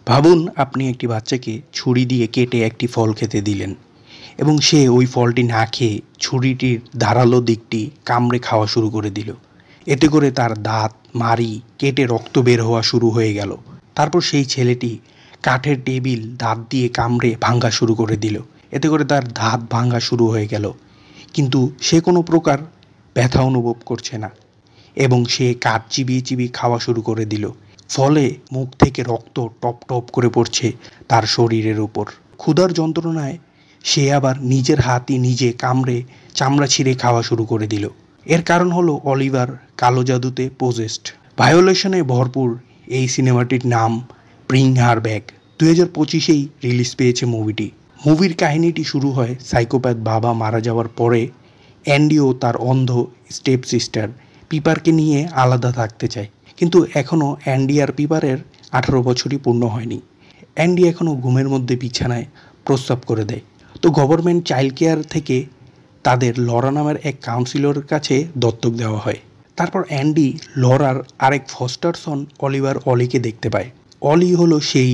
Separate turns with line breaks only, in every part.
ভাবুন আপনি একটি বাচ্চাকে ছুরি দিয়ে কেটে একটি ফল খেতে দিলেন এবং সে ওই ফলটি না খেয়ে ছুরিটির ধারালো দিকটি কামড়ে খাওয়া শুরু করে দিল। এতে করে তার দাঁত, মাড়ি কেটে রক্ত বের হওয়া শুরু হয়ে গেল। তারপর সেই ছেলেটি কাঠের টেবিল দাঁত দিয়ে কামড়ে ভাঙা শুরু করে দিল। এতে করে তার দাঁত ভাঙা শুরু হয়ে গেল, কিন্তু সে কোনো প্রকার ব্যথা অনুভব করছে না এবং সে কাঠ চিবিয়ে চিবিয়ে খাওয়া শুরু করে দিল। ফলে মুখ থেকে রক্ত টপ টপ করে পড়ছে তার শরীরের উপর। ক্ষুধার যন্ত্রণায় সে আবার নিজের হাতই নিজে কামড়ে চামড়া ছিঁড়ে খাওয়া শুরু করে দিল। এর কারণ হলো অলিভার কালো জাদুতে পোজেসড। ভায়োলেশনে ভরপুর এই সিনেমাটির নাম ব্রিং হার ব্যাক। 2025-এই রিলিজ পেয়েছে মুভিটি। মুভির কাহিনীটি শুরু হয় সাইকোপ্যাথ বাবা মারা যাওয়ার পরে অ্যান্ডি ও তার অন্ধ স্টেপ সিস্টার পিপারকে নিয়ে আলাদা থাকতে চায়, কিন্তু এখনও অ্যান্ডি আর পিপারের 18 বছরই পূর্ণ হয়নি। অ্যান্ডি এখনও ঘুমের মধ্যে বিছানায় প্রস্রাব করে দেয়। তো গভর্নমেন্ট চাইল্ড কেয়ার থেকে তাদের লরা নামের এক কাউন্সিলরের কাছে দত্তক দেওয়া হয়। তারপর অ্যান্ডি লরার আরেক ফস্টার সন অলিকে দেখতে পায়। অলি হলো সেই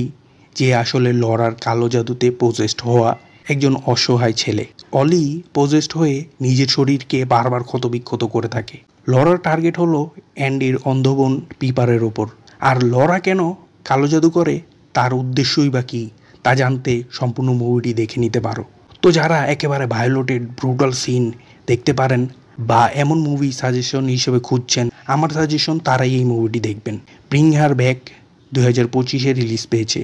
যে আসলে লরার কালো জাদুতে পোজেসড হওয়া একজন অসহায় ছেলে। অলি পোজেসড হয়ে নিজের শরীরকে বারবার ক্ষতবিক্ষত করে থাকে। লরার টার্গেট হলো অ্যান্ডির অন্ধ বোন পিপারের ওপর। আর লরা কেন কালো জাদু করে, তার উদ্দেশ্যই বা কী, তা জানতে সম্পূর্ণ মুভিটি দেখে নিতে পারো। তো যারা একেবারে ভায়োলেটেড ব্রুটাল সিন দেখতে পারেন বা এমন মুভি সাজেশন হিসেবে খুঁজছেন, আমার সাজেশন তারাই এই মুভিটি দেখবেন। ব্রিং হার ব্যাক 2025-এ রিলিজ পেয়েছে।